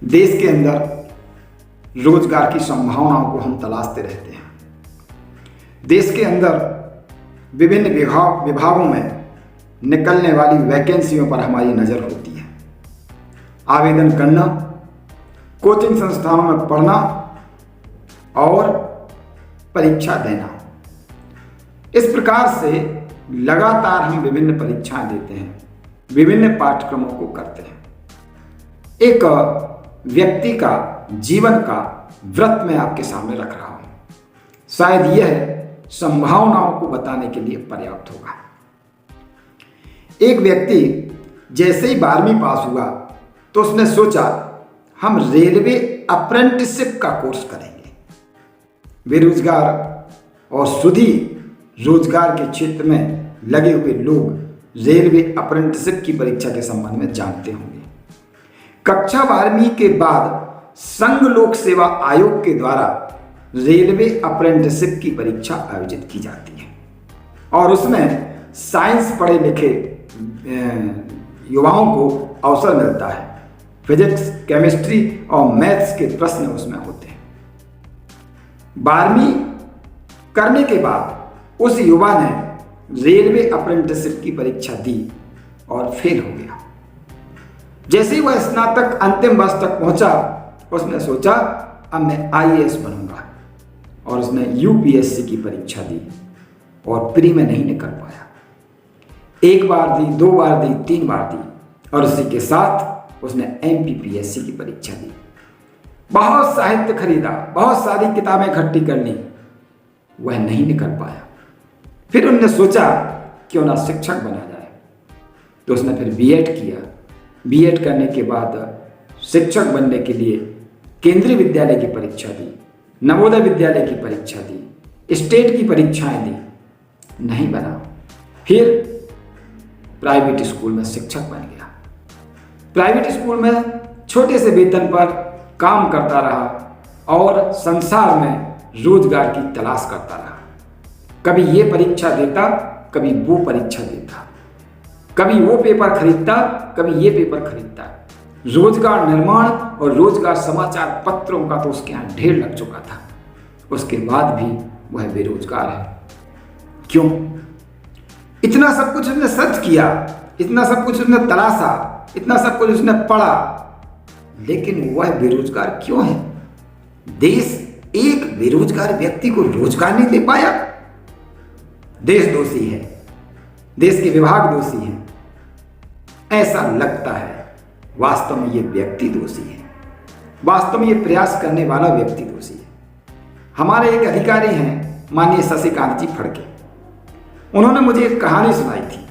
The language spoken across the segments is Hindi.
देश के अंदर रोजगार की संभावनाओं को हम तलाशते रहते हैं। देश के अंदर विभिन्न विभागों में निकलने वाली वैकेंसियों पर हमारी नज़र होती है। आवेदन करना, कोचिंग संस्थानों में पढ़ना और परीक्षा देना, इस प्रकार से लगातार हम विभिन्न परीक्षाएं देते हैं, विभिन्न पाठ्यक्रमों को करते हैं। एक व्यक्ति का जीवन का व्रत मैं आपके सामने रख रहा हूं। शायद यह संभावनाओं को बताने के लिए पर्याप्त होगा। एक व्यक्ति जैसे ही 12वीं पास हुआ तो उसने सोचा हम रेलवे अप्रेंटिसशिप का कोर्स करेंगे। बेरोजगार और सुधी रोजगार के क्षेत्र में लगे हुए लोग रेलवे अप्रेंटिसशिप की परीक्षा के संबंध में जानते होंगे। कक्षा 12वीं के बाद संघ लोक सेवा आयोग के द्वारा रेलवे अप्रेंटिसशिप की परीक्षा आयोजित की जाती है और उसमें साइंस पढ़े लिखे युवाओं को अवसर मिलता है। फिजिक्स, केमिस्ट्री और मैथ्स के प्रश्न उसमें होते हैं। 12वीं करने के बाद उस युवा ने रेलवे अप्रेंटिसशिप की परीक्षा दी और फेल हो गया। जैसे ही वह स्नातक अंतिम वर्ष तक पहुंचा, उसने सोचा अब मैं IAS बनूंगा और उसने UPSC की परीक्षा दी और प्री में नहीं निकल पाया। एक बार दी, 2 बार दी, 3 बार दी और उसी के साथ उसने MPPSC की परीक्षा दी। बहुत साहित्य खरीदा, बहुत सारी किताबें इकट्ठी कर ली, वह नहीं निकल पाया। फिर उन्होंने सोचा क्यों ना शिक्षक बना जाए, तो उसने फिर B.Ed किया। B.Ed करने के बाद शिक्षक बनने के लिए केंद्रीय विद्यालय की परीक्षा दी, नवोदय विद्यालय की परीक्षा दी, स्टेट की परीक्षाएं दी, नहीं बना। फिर प्राइवेट स्कूल में शिक्षक बन गया। प्राइवेट स्कूल में छोटे से वेतन पर काम करता रहा और संसार में रोजगार की तलाश करता रहा। कभी ये परीक्षा देता, कभी वो परीक्षा देता, कभी वो पेपर खरीदता, कभी ये पेपर खरीदता। रोजगार निर्माण और रोजगार समाचार पत्रों का तो उसके यहाँ ढेर लग चुका था। उसके बाद भी वह बेरोजगार है। क्यों? इतना सब कुछ उसने सर्च किया, इतना सब कुछ उसने तलाशा, इतना सब कुछ उसने पढ़ा, लेकिन वह बेरोजगार क्यों है? देश एक बेरोजगार व्यक्ति को रोजगार नहीं दे पाया। देश दोषी है, देश के विभाग दोषी हैं, ऐसा लगता है। वास्तव में ये व्यक्ति दोषी है, वास्तव में ये प्रयास करने वाला व्यक्ति दोषी है। हमारे एक अधिकारी हैं माननीय शशिकांत जी फड़के, उन्होंने मुझे एक कहानी सुनाई थी।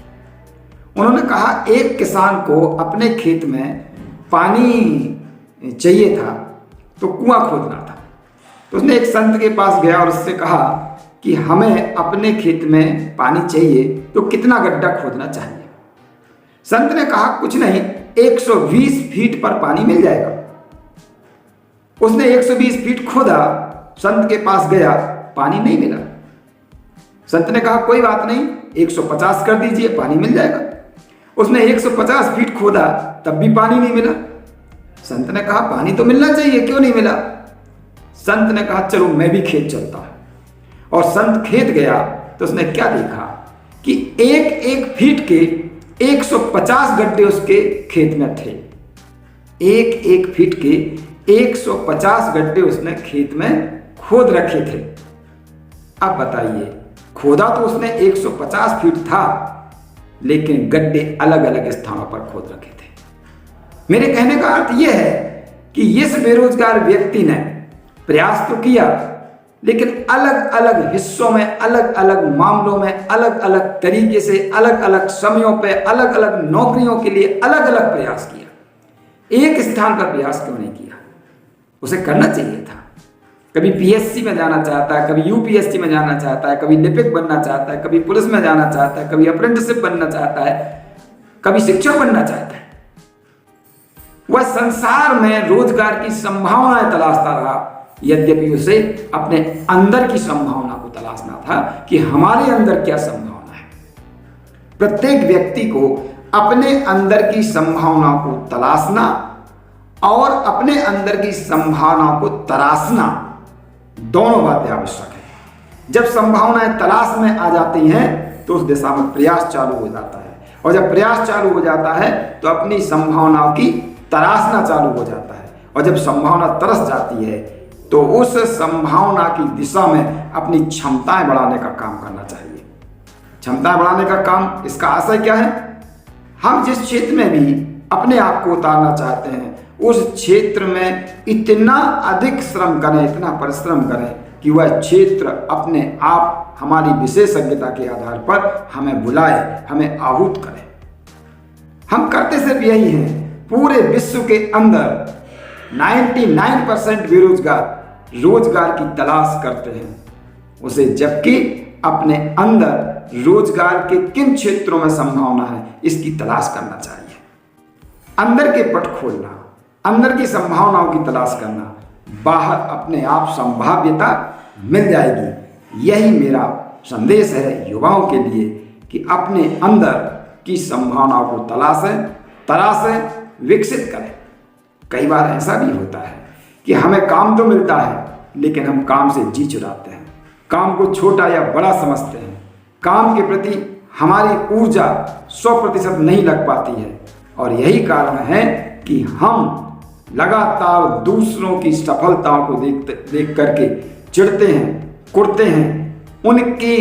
उन्होंने कहा एक किसान को अपने खेत में पानी चाहिए था तो कुआं खोदना था। तो उसने एक संत के पास गया और उससे कहा कि हमें अपने खेत में पानी चाहिए तो कितना गड्ढा खोदना चाहिए। संत ने कहा कुछ नहीं, 120 फीट पर पानी मिल जाएगा। उसने 120 फीट खोदा, संत के पास गया, पानी नहीं मिला। संत ने कहा कोई बात नहीं, 150 कर दीजिए, पानी मिल जाएगा। उसने 150 फीट खोदा, तब भी पानी नहीं मिला। संत ने कहा पानी तो मिलना चाहिए, क्यों नहीं मिला? संत ने कहा चलो मैं भी खेत चलता हूं। और संत खेत गया तो उसने क्या देखा कि एक फीट के 150 गड्ढे उसके खेत में थे। एक फीट के 150 गड्ढे उसने खेत में खोद रखे थे। अब बताइए, खोदा तो उसने 150 फीट था, लेकिन गड्ढे अलग अलग स्थानों पर खोद रखे थे। मेरे कहने का अर्थ यह है कि इस बेरोजगार व्यक्ति ने प्रयास तो किया, लेकिन अलग अलग हिस्सों में, अलग अलग मामलों में, अलग अलग तरीके से, अलग अलग समयों पे, अलग अलग नौकरियों के लिए अलग अलग प्रयास किया। एक स्थान पर प्रयास क्यों नहीं किया? उसे करना चाहिए था। कभी PSC में जाना चाहता है, कभी UPSC में जाना चाहता है, कभी लिपिक बनना चाहता है, कभी पुलिस में जाना चाहता है, कभी अप्रेंटिसशिप बनना चाहता है, कभी शिक्षक बनना चाहता है। वह संसार में रोजगार की संभावनाएं तलाशता रहा, यद्यपि उसे अपने अंदर की संभावना को तलाशना था कि हमारे अंदर क्या संभावना है। प्रत्येक व्यक्ति को अपने अंदर की संभावना को तलाशना और अपने अंदर की संभावनाओं को तराशना, दोनों बातें आवश्यक है। जब संभावनाएं तलाश में आ जाती हैं तो उस दिशा में प्रयास चालू हो जाता है, और जब प्रयास चालू हो जाता है तो अपनी संभावनाओं की तराशना चालू हो जाता है, और जब संभावना तरस जाती है तो उस संभावना की दिशा में अपनी क्षमताएं बढ़ाने का काम करना चाहिए। क्षमताएं बढ़ाने का काम, इसका आशय क्या है? हम जिस क्षेत्र में भी अपने आप को उतारना चाहते हैं उस क्षेत्र में इतना अधिक श्रम करें, इतना परिश्रम करें कि वह क्षेत्र अपने आप हमारी विशेषज्ञता के आधार पर हमें बुलाए, हमें आहूत करे। हम करते सिर्फ यही हैं। पूरे विश्व के अंदर 99% बेरोजगार रोजगार की तलाश करते हैं उसे, जबकि अपने अंदर रोजगार के किन क्षेत्रों में संभावना है इसकी तलाश करना चाहिए। अंदर के पट खोलना, अंदर की संभावनाओं की तलाश करना, बाहर अपने आप संभाव्यता मिल जाएगी। यही मेरा संदेश है युवाओं के लिए कि अपने अंदर की संभावनाओं को तलाशें, विकसित करें। कई बार ऐसा भी होता है कि हमें काम तो मिलता है लेकिन हम काम से जी चुराते हैं, काम को छोटा या बड़ा समझते हैं, काम के प्रति हमारी ऊर्जा 100% नहीं लग पाती है, और यही कारण है कि हम लगातार दूसरों की सफलताओं को देख करके चिढ़ते हैं, कुढ़ते हैं, उनकी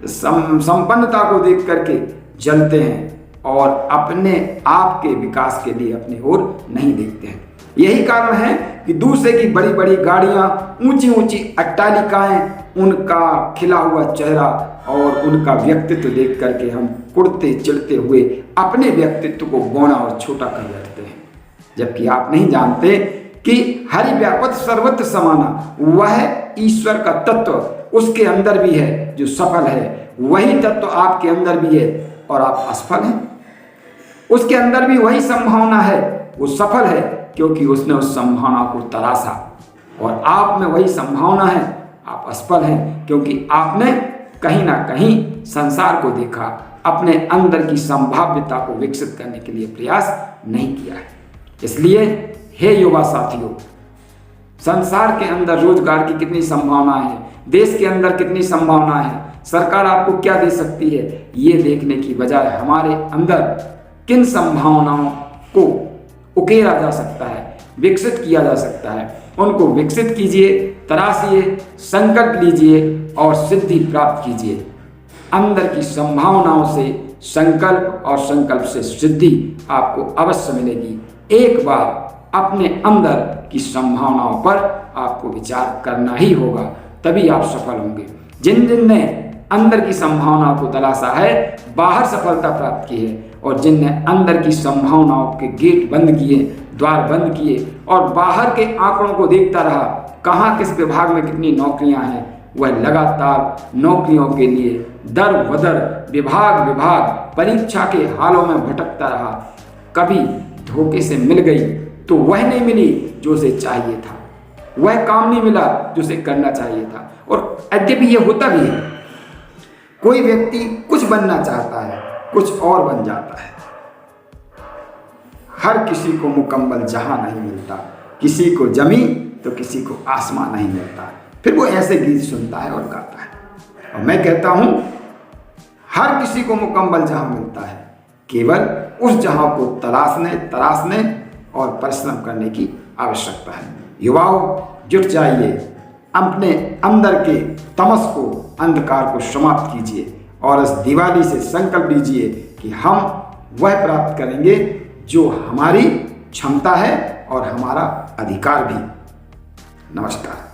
संपन्नता को देख करके जलते हैं और अपने आप के विकास के लिए अपनी ओर नहीं देखते हैं। यही कारण है कि दूसरे की बड़ी बड़ी गाड़ियां, ऊंची ऊंची अट्टालिकाएं, उनका खिला हुआ चेहरा और उनका व्यक्तित्व देख करके हम कुढ़ते चिढ़ते हुए अपने व्यक्तित्व को बौना और छोटा कर बैठते हैं, जबकि आप नहीं जानते कि हरि व्यापक सर्वत्र समाना, वह ईश्वर का तत्व उसके अंदर भी है जो सफल है, वही तत्व आपके अंदर भी है और आप असफल हैं। उसके अंदर भी वही संभावना है, वो सफल है क्योंकि उसने उस संभावना को तराशा, और आप में वही संभावना है, आप असफल हैं क्योंकि आपने कहीं ना कहीं संसार को देखा, अपने अंदर की संभाव्यता को विकसित करने के लिए प्रयास नहीं किया है। इसलिए हे युवा साथियों, संसार के अंदर रोजगार की कितनी संभावना है, देश के अंदर कितनी संभावना है, सरकार आपको क्या दे सकती है, ये देखने की बजाय हमारे अंदर किन संभावनाओं को उकेरा जा सकता है, विकसित किया जा सकता है, उनको विकसित कीजिए, तराशिए, संकल्प लीजिए और सिद्धि प्राप्त कीजिए। अंदर की संभावनाओं से संकल्प और संकल्प से सिद्धि आपको अवश्य मिलेगी। एक बार अपने अंदर की संभावनाओं पर आपको विचार करना ही होगा, तभी आप सफल होंगे। जिन ने अंदर की संभावनाओं को तलाशा है, बाहर सफलता प्राप्त की है, और जिनने अंदर की संभावनाओं के गेट बंद किए, द्वार बंद किए और बाहर के आंकड़ों को देखता रहा, कहाँ किस विभाग में कितनी नौकरियां हैं, वह लगातार नौकरियों के लिए दर बदर विभाग परीक्षा के हालों में भटकता रहा। कभी धोखे से मिल गई तो वह नहीं मिली जो उसे चाहिए था, वह काम नहीं मिला जो उसे करना चाहिए था। और यद्यपि यह होता भी है, कोई व्यक्ति कुछ बनना चाहता है, कुछ और बन जाता है। हर किसी को मुकम्मल जहां नहीं मिलता, किसी को जमीन तो किसी को आसमान नहीं मिलता। फिर वो ऐसे गीत सुनता है और गाता है। और मैं कहता हूं, हर किसी को मुकम्मल जहां मिलता है, केवल उस जहां को तराशने और परिश्रम करने की आवश्यकता है। युवाओं, जुट जाइए, अपने अंदर के तमस को, अंधकार को समाप्त कीजिए और इस दिवाली से संकल्प लीजिए कि हम वह प्राप्त करेंगे जो हमारी क्षमता है और हमारा अधिकार भी। नमस्कार।